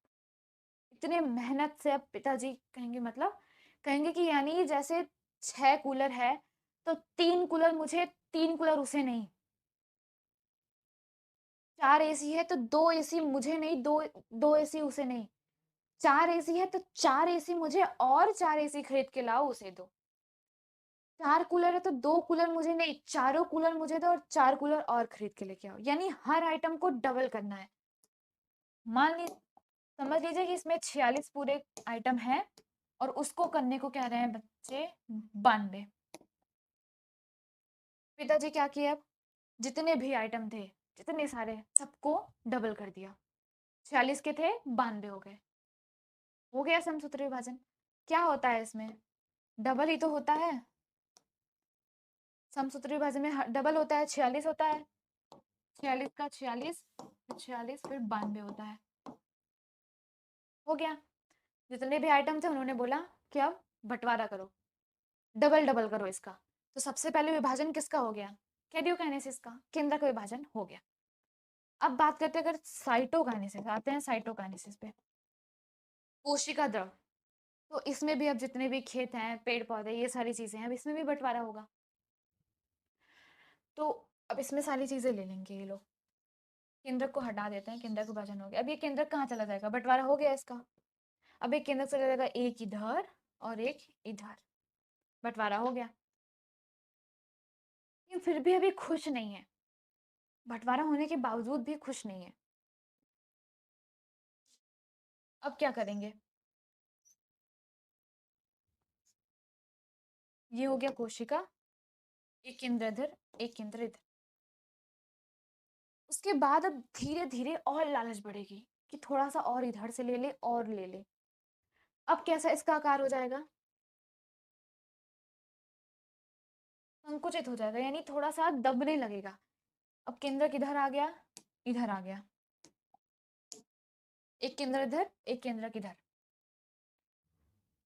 इतने मेहनत से अब पिताजी कहेंगे, मतलब कहेंगे कि यानी जैसे 6 कूलर है तो 3 कूलर मुझे, 3 कूलर उसे नहीं। 4 एसी है तो 2 एसी मुझे नहीं, 2 एसी उसे नहीं। 4 एसी है तो 4 एसी मुझे और 4 एसी खरीद के लाओ उसे दो। 4 कूलर है तो 2 कूलर मुझे नहीं, 4 कूलर मुझे दो और 4 कूलर और खरीद के लेके आओ, यानी हर आइटम को डबल करना है। मान लीजिए, समझ लीजिए कि इसमें 46 पूरे आइटम है और उसको करने को कह रहे हैं बच्चे 92। पिताजी क्या किए, अब जितने भी आइटम थे, जितने सारे, सबको डबल कर दिया। 46 के थे 92 हो गया समसूत्र विभाजन। क्या होता है इसमें, डबल ही तो होता है। समसूत्र विभाजन में डबल होता है, 46 होता है, 46 का 46, फिर 46, फिर 92 होता है। हो गया। जितने भी आइटम थे उन्होंने बोला कि अब बंटवारा करो, डबल डबल करो इसका। तो सबसे पहले विभाजन किसका हो गया, कैरियोकाइनेसिस का, केंद्रक विभाजन हो गया। अब बात करते हैं अगर साइटोकाइनेसिस, आते हैं साइटोकाइनेसिस पे। कोशिका द्रव, तो इसमें भी अब जितने भी खेत हैं, पेड़ पौधे, ये सारी चीजें हैं, अब इसमें भी बंटवारा होगा। तो अब इसमें सारी चीजें ले लेंगे ये लोग, केंद्रक को हटा देते हैं, केंद्रक विभाजन हो गया। अब ये केंद्रक कहाँ चला जाएगा, बंटवारा हो गया इसका। अब एक केंद्रक चला जाएगा एक इधर और एक इधर, बंटवारा हो गया। लेकिन फिर भी अभी खुश नहीं है, बंटवारा होने के बावजूद भी खुश नहीं है। अब क्या करेंगे, ये हो गया कोशिका, एक केंद्र इधर, एक केंद्र इधर। उसके बाद अब धीरे धीरे और लालच बढ़ेगी कि थोड़ा सा और इधर से ले ले और ले ले। अब कैसा इसका आकार हो जाएगा, संकुचित हो जाएगा, यानी थोड़ा सा दबने लगेगा। अब केंद्र किधर आ गया, इधर आ गया, एक केंद्र इधर, एक केंद्र किधर।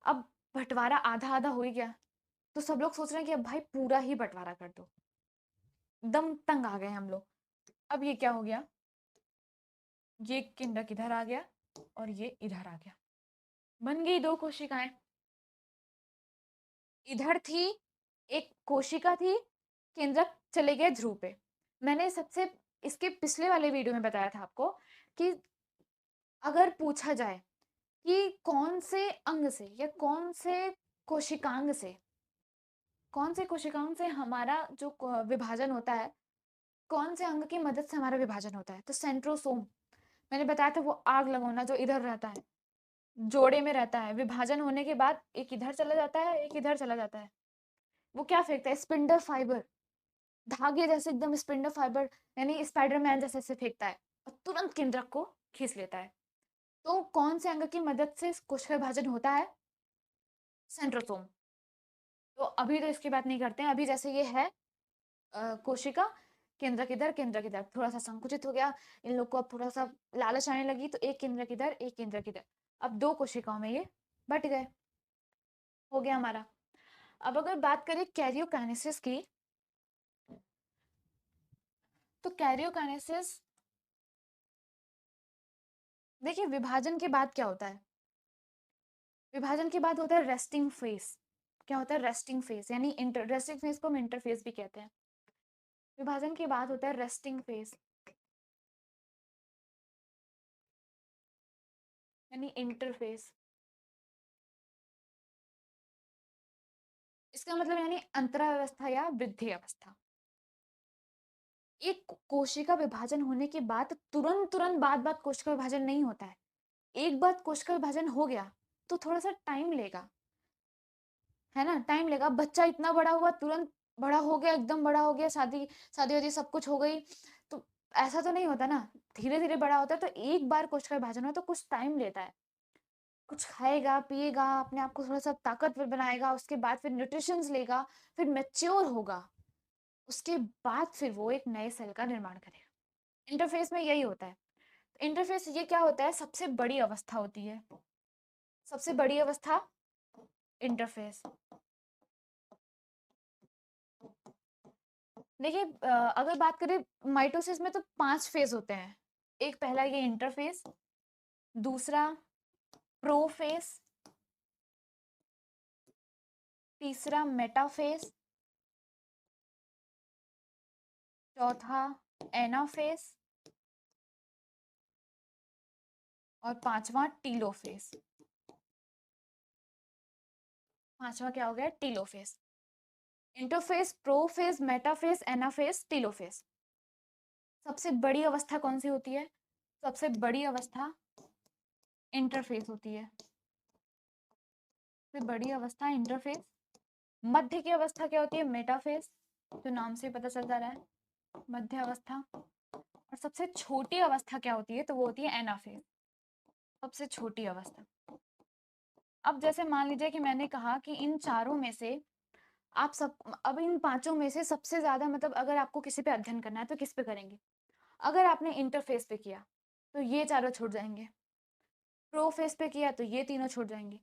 अब बंटवारा आधा आधा हो ही गया, तो सब लोग सोच रहे हैं कि अब भाई पूरा ही बंटवारा कर दो, दम तंग आ गए हम लोग। अब ये क्या हो गया, ये केंद्र किधर आ गया और ये इधर आ गया, बन गई दो कोशिकाएं। इधर थी, एक कोशिका थी, केंद्रक चले गए ध्रुव पे। मैंने सबसे इसके पिछले वाले वीडियो में बताया था आपको कि अगर पूछा जाए कि कौन से अंग से या कौन से कोशिकांग से हमारा जो विभाजन होता है, कौन से अंग की मदद से हमारा विभाजन होता है, तो सेंट्रोसोम। मैंने बताया था वो आग लगोना जो इधर रहता है, जोड़े में रहता है, विभाजन होने के बाद एक इधर चला जाता है, एक इधर चला जाता है। वो क्या फेंकता है, स्पिंडल फाइबर, धागे जैसे एकदम स्पिंडल फाइबर, यानी स्पाइडरमैन जैसे से फेंकता है और तुरंत केंद्रक को खींच लेता है। तो कौन से अंग की मदद से कोशिका विभाजन होता है, सेंट्रोसोम। तो अभी तो इसकी बात नहीं करते हैं, अभी जैसे ये है कोशिका, केंद्र किधर, केंद्र किधर, थोड़ा सा संकुचित हो गया, इन लोग को अब थोड़ा सा लालच आने लगी, तो एक केंद्र किधर, एक केंद्र किधर, अब दो कोशिकाओं में ये बट गए, हो गया हमारा। अब अगर बात करें कैरियोकाइनेसिस की, तो कैरियोकाइनेसिस, देखिए विभाजन के बाद क्या होता है, विभाजन के बाद होता है रेस्टिंग फेज। क्या होता है रेस्टिंग फेज, यानी रेस्टिंग फेज को हम इंटरफेज भी कहते हैं। विभाजन के बाद होता है रेस्टिंग फेज, यानी इंटरफेज। इसका मतलब यानी अंतरावस्था या वृद्धि अवस्था। एक कोशिका विभाजन होने के बाद तुरंत तुरंत बात बात कोशिका विभाजन नहीं होता है। एक बार कोशिका विभाजन हो गया तो थोड़ा सा टाइम लेगा, है ना, टाइम लेगा। बच्चा इतना बड़ा हुआ, तुरंत बड़ा हो गया, एकदम बड़ा हो गया, शादी शादी वादी सब कुछ हो गई, तो ऐसा तो नहीं होता ना, धीरे धीरे बड़ा होता है। तो एक बार कोशिका विभाजन हो तो कुछ टाइम लेता है, कुछ खाएगा पिएगा, अपने आप को थोड़ा सा ताकतवर बनाएगा, उसके बाद फिर न्यूट्रिशंस लेगा, फिर मैच्योर होगा, उसके बाद फिर वो एक नए सेल का निर्माण करेगा। इंटरफेस में यही होता है। इंटरफेस ये क्या होता है, सबसे बड़ी अवस्था होती है, सबसे बड़ी अवस्था इंटरफेस। देखिए अगर बात करें माइटोसिस में तो 5 फेज होते हैं। एक पहला ये इंटरफेस, दूसरा प्रोफेज, तीसरा मेटाफेज, चौथा एनाफेज और पांचवा टीलोफेज। पांचवा क्या हो गया? Telophase. Interphase, prophase, metaphase, anaphase, telophase. सबसे बड़ी अवस्था कौन सी होती है? सबसे बड़ी अवस्था इंटरफेज होती है। सबसे बड़ी अवस्था इंटरफेज। मध्य की अवस्था क्या होती है? मेटाफेज, जो नाम से पता चल जा रहा है, मध्य अवस्था। और सबसे छोटी अवस्था क्या होती है? तो वो होती है एनाफेज, सबसे छोटी अवस्था। अब जैसे मान लीजिए कि मैंने कहा कि इन चारों में से आप सब, अब इन पांचों में से सबसे ज्यादा मतलब अगर आपको किसी पे अध्ययन करना है तो किस पे करेंगे? अगर आपने इंटरफेस पे किया तो ये चारों छूट जाएंगे, प्रोफेस पे किया तो ये तीनों छूट जाएंगे,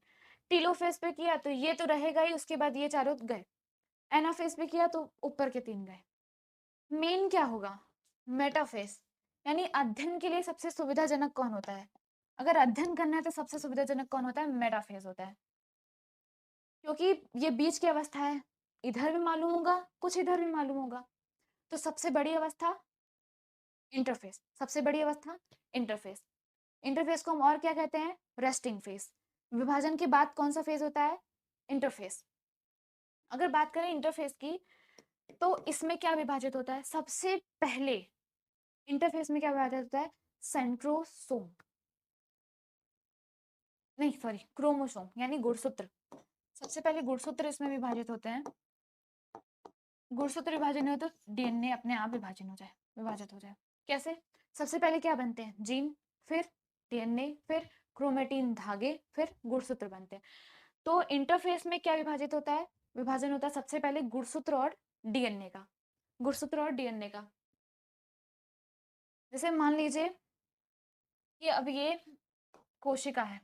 टीलोफेस पे किया तो ये तो रहेगा ही, उसके बाद ये चारों गए, एनाफेस पे किया तो ऊपर के 3 गए। मेन क्या होगा? मेटाफेस। यानी अध्ययन के लिए सबसे सुविधाजनक कौन होता है? अगर अध्ययन करना है तो सबसे सुविधाजनक कौन होता है? मेटाफेस होता है, क्योंकि ये बीच की अवस्था है, इधर भी मालूम होगा, कुछ इधर भी मालूम होगा। तो सबसे बड़ी अवस्था इंटरफेस, सबसे बड़ी अवस्था इंटरफेस। इंटरफेस को हम और क्या कहते हैं? Resting face. विभाजन के बाद कौन सा फेज होता है? इंटरफेस। अगर बात करें इंटरफेस की तो इसमें क्या विभाजित होता है? सबसे पहले इंटरफेस में क्या विभाजित होता है? सेंट्रोसोम, नहीं सॉरी, क्रोमोसोम यानी गुणसूत्र। सबसे पहले गुणसूत्र इसमें विभाजित होते हैं। गुणसूत्र विभाजन हो तो डीएनए अपने आप विभाजित हो जाए। कैसे? सबसे पहले क्या बनते हैं? जीन, फिर डीएनए, फिर क्रोमेटिन धागे, फिर गुणसूत्र बनते हैं। तो इंटरफेस में क्या विभाजित होता है? विभाजन होता है सबसे पहले गुणसूत्र और डीएनए का, गुणसूत्र और डीएनए का। जैसे मान लीजिए कि अब ये कोशिका है,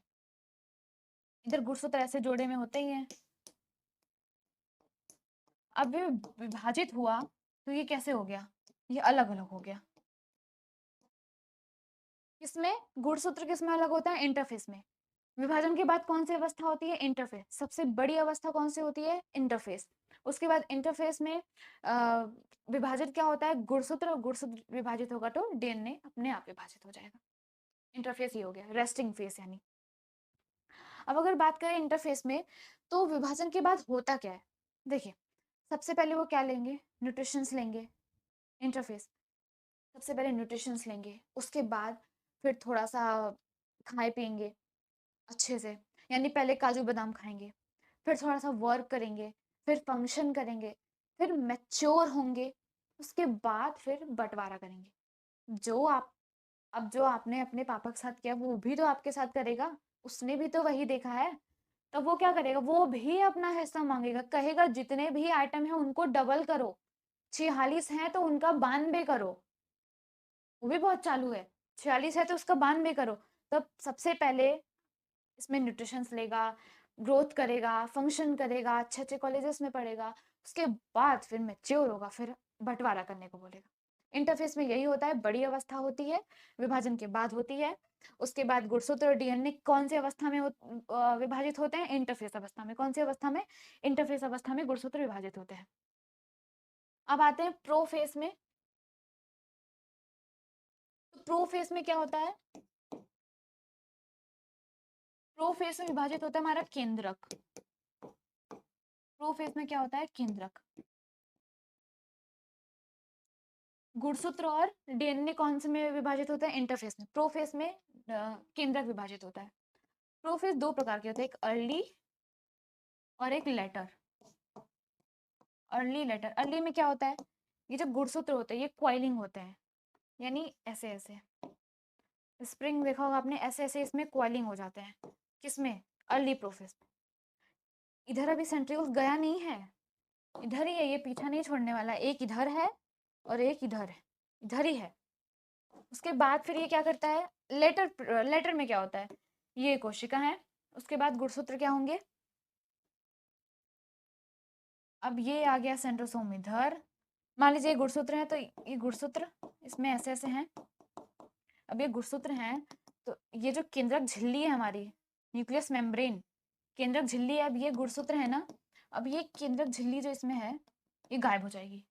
इधर गुणसूत्र ऐसे जोड़े में होते ही हैं। अब ये विभाजित हुआ तो ये कैसे हो गया? ये अलग अलग हो गया। किसमें? गुणसूत्र किसमें अलग होता है? इंटरफेस में। विभाजन के बाद कौन सी अवस्था होती है? इंटरफेस। सबसे बड़ी अवस्था कौन सी होती है? इंटरफेस। उसके बाद इंटरफेस में विभाजित क्या होता है? गुणसूत्र, और गुणसूत्र विभाजित होगा तो डीएनए अपने आप विभाजित हो जाएगा। इंटरफेस ये हो गया, रेस्टिंग फेस यानी। अब अगर बात करें इंटरफेस में तो विभाजन के बाद होता क्या है? देखिए, सबसे पहले वो क्या लेंगे? न्यूट्रिशंस लेंगे। इंटरफेस सबसे पहले न्यूट्रिशंस लेंगे, उसके बाद फिर थोड़ा सा खाए पिएंगे अच्छे से, यानी पहले काजू बादाम खाएंगे, फिर थोड़ा सा वर्क करेंगे, फिर फंक्शन करेंगे, फिर मैच्योर होंगे, उसके बाद फिर बंटवारा करेंगे। जो आप, अब जो आपने अपने पापा के साथ किया वो भी तो आपके साथ करेगा, उसने भी तो वही देखा है। तो वो क्या करेगा? वो भी अपना हिस्सा मांगेगा, कहेगा जितने भी आइटम है उनको डबल करो, 46 है तो उनका 92 करो। वो भी बहुत चालू है, 46 है तो उसका 92 करो। तब सबसे पहले इसमें न्यूट्रिशंस लेगा, ग्रोथ करेगा, फंक्शन करेगा, अच्छे अच्छे कॉलेजेस में पढ़ेगा, उसके बाद फिर मैच्योर होगा, फिर बंटवारा करने को बोलेगा। इंटरफेस में यही होता है, बड़ी अवस्था होती है, विभाजन के बाद होती है। उसके बाद गुणसूत्र और डीएनए कौन सी अवस्था में विभाजित होते हैं? इंटरफेस अवस्था में। कौन सी अवस्था में? इंटरफेस अवस्था में गुणसूत्र विभाजित होते हैं। अब आते हैं प्रोफेस में। तो प्रोफेस में क्या होता है? प्रोफेस में विभाजित होता है हमारा केंद्रक। प्रोफेस में क्या होता है? केंद्रक। गुणसूत्र और डीएनए कौन से में विभाजित होता है? इंटरफेस में। प्रोफेस में केंद्रक विभाजित होता है। प्रोफेस दो प्रकार के होते हैं, एक अर्ली और एक लेटर। Early, letter. अर्ली में क्या होता है? ये जो गुणसूत्र होते हैं ये क्वाइलिंग होते हैं, यानी ऐसे ऐसे स्प्रिंग देखा होगा आपने, ऐसे ऐसे इसमें क्वाइलिंग हो जाते हैं। किसमें? अर्ली प्रोफेस में। इधर अभी सेंट्रियोल्स गया नहीं है, इधर ही है, ये पीछा नहीं छोड़ने वाला। एक इधर है और एक इधर है, इधर ही है। उसके बाद फिर ये क्या करता है? लेटर, लेटर में क्या होता है? ये कोशिका है, उसके बाद गुणसूत्र क्या होंगे? अब ये आ गया सेंट्रोसोम इधर, मान लीजिए गुणसूत्र है, तो ये गुणसूत्र इसमें ऐसे ऐसे हैं। अब ये गुणसूत्र हैं, तो ये जो केंद्रक झिल्ली है हमारी, न्यूक्लियस मेम्ब्रेन, केंद्रक झिल्ली है, अब ये गुणसूत्र है ना, अब ये केंद्रक झिल्ली जो इसमें है, ये गायब हो जाएगी।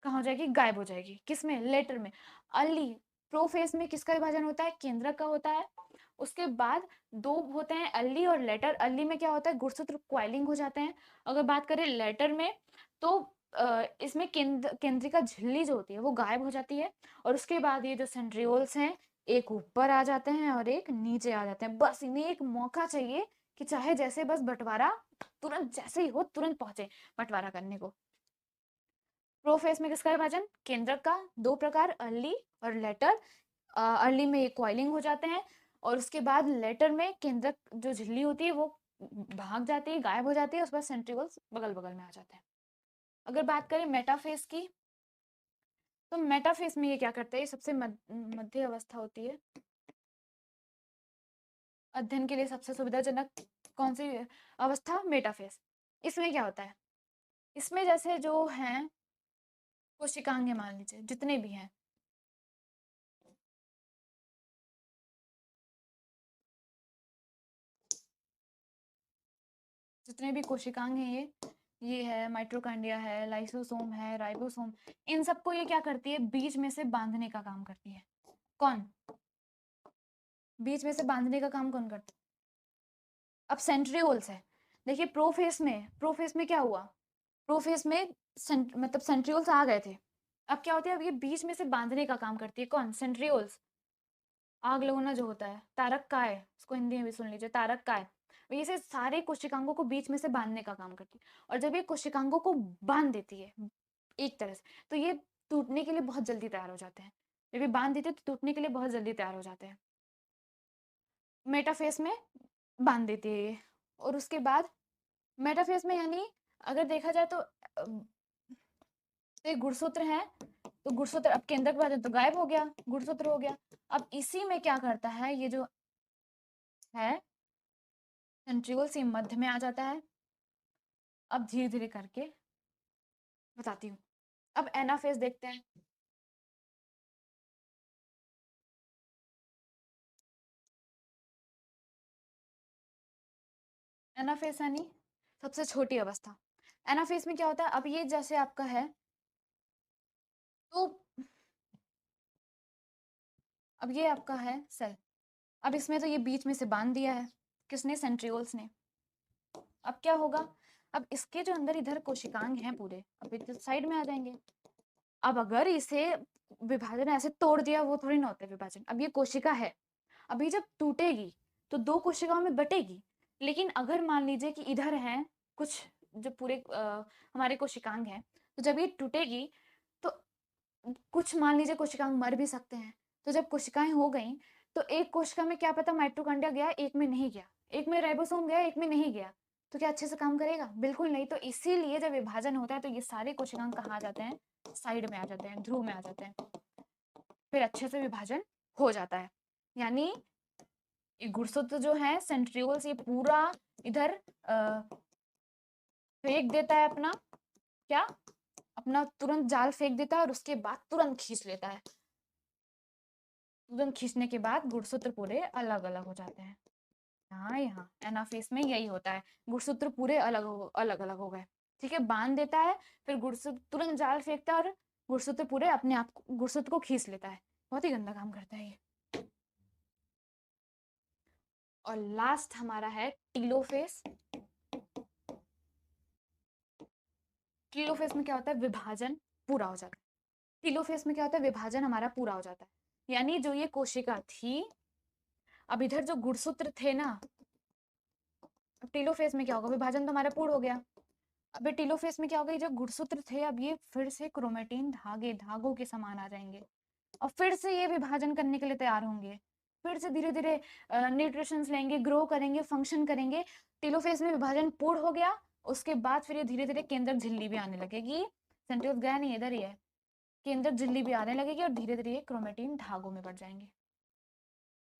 कहाँ हो जाएगी? गायब हो जाएगी। किसमें? लेटर में। अर्ली प्रोफेज में किसका विभाजन होता है? केंद्रक का होता है। उसके बाद दो होते हैं, अर्ली और लेटर। अर्ली में क्या होता है? गुणसूत्र क्वाइलिंग हो जाते हैं। अगर बात करें लेटर में, तो इसमें केंद्रिका झिल्ली जो होती है वो गायब हो जाती है, और उसके बाद ये जो सेंट्रियोल्स हैं, एक ऊपर आ जाते हैं और एक नीचे आ जाते हैं। बस इन्हें एक मौका चाहिए कि चाहे जैसे, बस बंटवारा तुरंत जैसे ही हो तुरंत पहुंचे बंटवारा करने को। प्रोफेज में किसका विभाजन? केंद्रक का। दो प्रकार, अर्ली और लेटर। अर्ली में ये क्वाइलिंग हो जाते हैं, और उसके बाद लेटर में केंद्रक जो झिल्ली होती है वो भाग जाती है, गायब हो जाती है, उसके बाद सेंट्रियोल्स बगल बगल में आ जाते हैं। अगर बात करें मेटाफेज की, तो मेटाफेज में ये क्या करते हैं? ये सबसे मध्य अवस्था होती है। अध्ययन के लिए सबसे सुविधाजनक कौन सी अवस्था? मेटाफेज। इसमें क्या होता है? इसमें जैसे जो हैं कोशिकांग है, मान लीजिए जितने भी हैं, जितने भी कोशिकांग हैं, ये है माइटोकॉन्ड्रिया है, लाइसोसोम है, राइबोसोम, इन सबको ये क्या करती है? बीच में से बांधने का काम करती है। कौन? बीच में से बांधने का काम कौन करता है? अब सेंट्रियोल्स है। देखिए प्रोफेस में क्या हुआ? प्रोफेस में मतलब सेंट्रियोल्स आ गए थे। अब क्या होता है? अब ये बीच में से बांधने का काम करती है। कौन? सेंट्रियोल्स। आग लगोना जो होता है, तारक काय, इसको हिंदी में भी सुन लीजिए, तारक काय। ये से सारे कोशिकांगों को बीच में से बांधने का काम करती है, और जब ये कोशिकांगों को बांध देती है एक तरह से, तो ये टूटने के लिए बहुत जल्दी तैयार हो जाते हैं। जब ये बांध देते हैं तो टूटने के लिए बहुत जल्दी तैयार हो जाते हैं। मेटाफेस में बांध देती है ये। और उसके बाद मेटाफेस में, यानी अगर देखा जाए तो ये गुणसूत्र है, तो गुणसूत्र अब केंद्रक विभाजन तो गायब हो गया, गुणसूत्र हो गया। अब इसी में क्या करता है? ये जो है सेंट्रियोल से मध्य में आ जाता है। अब धीरे धीरे करके बताती हूँ। अब एनाफेज देखते हैं। एनाफेज यानी सबसे छोटी अवस्था। एनाफेज में क्या होता है? अब ये जैसे आपका है, तो अब ये आपका है सेल। अब इसमें तो ये बीच में से बांध दिया है, किसने? सेंट्रियोल्स ने। अब क्या होगा? अब इसके जो अंदर इधर कोशिकांग हैं पूरे, अब इधर साइड में आ जाएंगे। अब अगर इसे विभाजन ऐसे तोड़ दिया, वो थोड़ी ना होता है विभाजन। अब ये कोशिका है, अभी जब टूटेगी तो दो कोशिकाओं में बटेगी। लेकिन अगर मान लीजिए कि इधर है कुछ जो पूरे हमारे कोशिकांग हैं, तो जब ये टूटेगी तो कुछ मान लीजिए कोशिकांग मर भी सकते हैं। तो जब कोशिकाएं हो गई, तो एक कोशिका में क्या पता माइटोकॉन्ड्रिया गया, एक में नहीं गया, एक में राइबोसोम गया, एक में नहीं गया, तो क्या अच्छे से काम करेगा? बिल्कुल नहीं। तो इसीलिए जब विभाजन होता है तो ये सारे कोशिकांग कहाँ आ जाते हैं? साइड में आ जाते हैं, ध्रुव में आ जाते हैं, फिर अच्छे से विभाजन हो जाता है। यानी ये गुणसूत्र जो है सेंट्रियोल्स, ये पूरा इधर फेंक देता है अपना, क्या? अपना तुरंत जाल फेंक देता है, और उसके बाद तुरंत खींच लेता है। तुरंत खींचने के बाद गुणसूत्र पूरे अलग अलग हो जाते हैं। यहाँ एनाफेज में यही होता है, गुणसूत्र पूरे अलग अलग हो गए। ठीक है, बांध देता है, फिर गुणसूत्र तुरंत जाल फेंकता है, और गुणसूत्र पूरे अपने आप गुणसूत्र को खींच लेता है। बहुत ही गंदा काम करता है ये। और लास्ट हमारा है टीलोफेज। टीलोफेज में क्या होता है? विभाजन पूरा हो जाता है। टीलोफेज में क्या होता है? विभाजन हमारा पूरा हो जाता है। यानी जो ये कोशिका थी, अब इधर जो गुणसूत्र थे ना, अब टीलोफेज में क्या होगा? विभाजन तो हमारा पूर्ण हो गया। अब ये टीलोफेज में क्या होगा? ये जो गुणसूत्र थे, अब ये फिर से क्रोमेटिन धागों के समान आ जाएंगे, और फिर से ये विभाजन करने के लिए तैयार होंगे। फिर से धीरे धीरे न्यूट्रिशंस लेंगे, ग्रो करेंगे, फंक्शन करेंगे। टीलोफेज में विभाजन पूर्ण हो गया, उसके बाद फिर ये धीरे धीरे केंद्रक झिल्ली भी आने लगेगी। सेंट्रियोल गया नहीं, इधर ही है। केंद्रक झिल्ली भी आने लगेगी, और धीरे धीरे ये क्रोमेटिन धागों में बढ़ जाएंगे।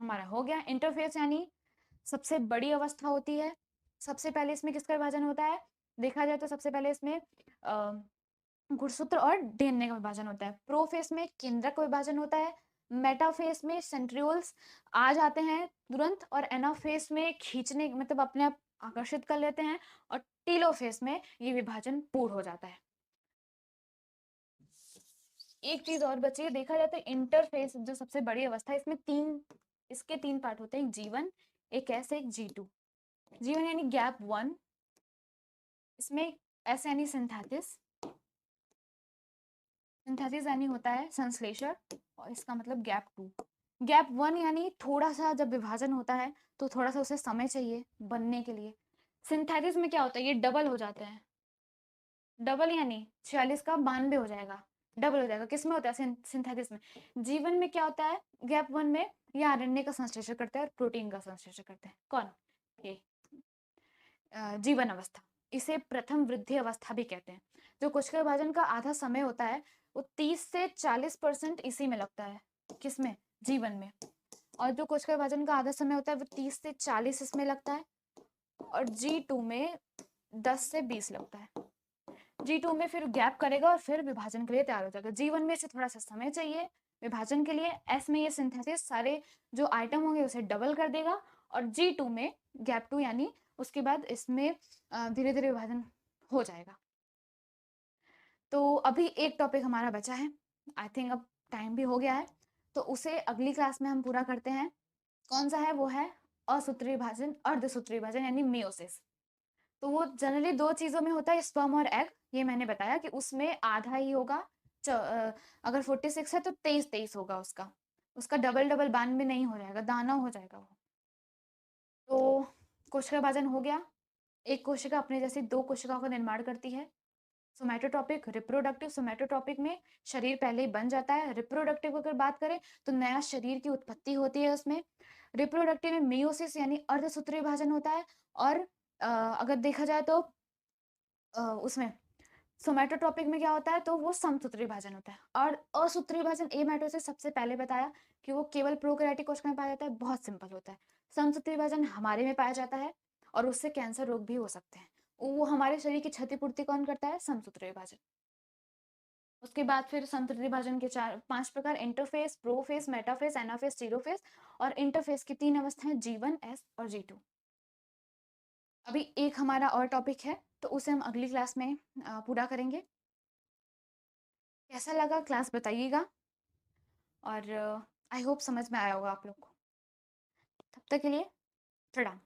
हमारा हो गया इंटरफेस, यानी सबसे बड़ी अवस्था होती है। सबसे पहले इसमें किसका विभाजन होता है? देखा जाए तो सबसे पहले इसमें गुणसूत्र और डीएनए का विभाजन होता है। प्रोफेस में केंद्रक का विभाजन होता है। मेटाफेस में सेंट्रियोल्स आ जाते हैं तुरंत, और एनाफेस में खींचने मतलब अपने आप आकर्षित कर लेते हैं, और टीलोफेस में ये विभाजन पूर्ण हो जाता है। एक चीज और बची है, देखा जाए तो इंटरफेस जो सबसे बड़ी अवस्था है, इसके तीन पार्ट होते हैं, एक G1, एक S, एक G2। G1 यानी गैप 1, इसमें S यानी सिंथेसिस, सिंथेसिस यानी होता है संश्लेषण, और इसका मतलब गैप 2। गैप 1 यानी थोड़ा सा जब विभाजन होता है तो थोड़ा सा उसे समय चाहिए बनने के लिए। सिंथेसिस में क्या होता है, ये डबल हो जाते हैं, डबल यानी 46 का 92 हो जाएगा, डबल हो जाएगा। किस में होता है, सिंथेसिस में। जीवन में क्या होता है, गैप 1 में ये आरएनए का संश्लेषण करते हैं और प्रोटीन का संश्लेषण करते हैं। कौन, ये जीवन अवस्था। इसे प्रथम वृद्धि अवस्था भी कहते हैं। जो कोशिका विभाजन का आधा समय होता है वो 30 से 40% इसी में लगता है, किसमें, जीवन में। और जो कोशिका विभाजन का आधा समय होता है वो 30 से 40 इसमें लगता है, और G2 में 10 से 20 लगता है। G2 में फिर गैप करेगा और फिर विभाजन के लिए तैयार हो जाएगा। G1 में से थोड़ा सा समय चाहिए विभाजन के लिए। S में ये सिंथेसिस सारे जो आइटम होंगे उसे डबल कर देगा, और G2 में गैप 2 यानी उसके बाद इसमें धीरे धीरे विभाजन हो जाएगा। तो अभी एक टॉपिक हमारा बचा है, आई थिंक अब टाइम भी हो गया है, तो उसे अगली क्लास में हम पूरा करते हैं। कौन सा है, वो है असूत्रीय विभाजन, अर्धसूत्रीय विभाजन यानी मियोसिस। तो वो जनरली दो चीजों में होता है, स्पर्म और एग। ये मैंने बताया कि उसमें आधा ही होगा, अगर 46 है तो 23-23 होगा उसका, उसका डबल डबल 92 नहीं हो जाएगा, दाना हो जाएगा वो। तो कोशिका विभाजन हो गया। एक कोशिका अपने जैसी दो कोशिकाओं का निर्माण करती है। सोमैटोट्रॉपिक, रिप्रोडक्टिव। सोमैटोट्रॉपिक में शरीर पहले ही बन जाता है। रिप्रोडक्टिव अगर बात करें तो नया शरीर की उत्पत्ति होती है उसमें। रिप्रोडक्टिव में मियोसिस यानी अर्धसूत्रीय विभाजन होता है, और अगर देखा जाए तो उसमें सोमैटोट्रॉपिक में क्या होता है, तो वो समसूत्रीय विभाजन होता है। और असूत्रीय विभाजन एमाइटोसिस सबसे पहले बताया कि वो केवल प्रोकैरियोटिक कोशिका में पाया जाता है, बहुत सिंपल होता है। समसूत्रीय विभाजन हमारे में पाया जाता है, और उससे कैंसर रोग भी हो सकते हैं। वो हमारे शरीर की क्षतिपूर्ति कौन करता है, समसूत्रीय विभाजन। उसके बाद फिर समसूत्रीय विभाजन के 5 प्रकार, interface, profess, metaphase, anaphase, telophase. और इंटरफेस की 3 अवस्थाएं, G1, S और G2। अभी एक हमारा और टॉपिक है, तो उसे हम अगली क्लास में पूरा करेंगे। कैसा लगा क्लास बताइएगा, और आई होप समझ में आया होगा आप लोग को। तब तक के लिए प्रणाम।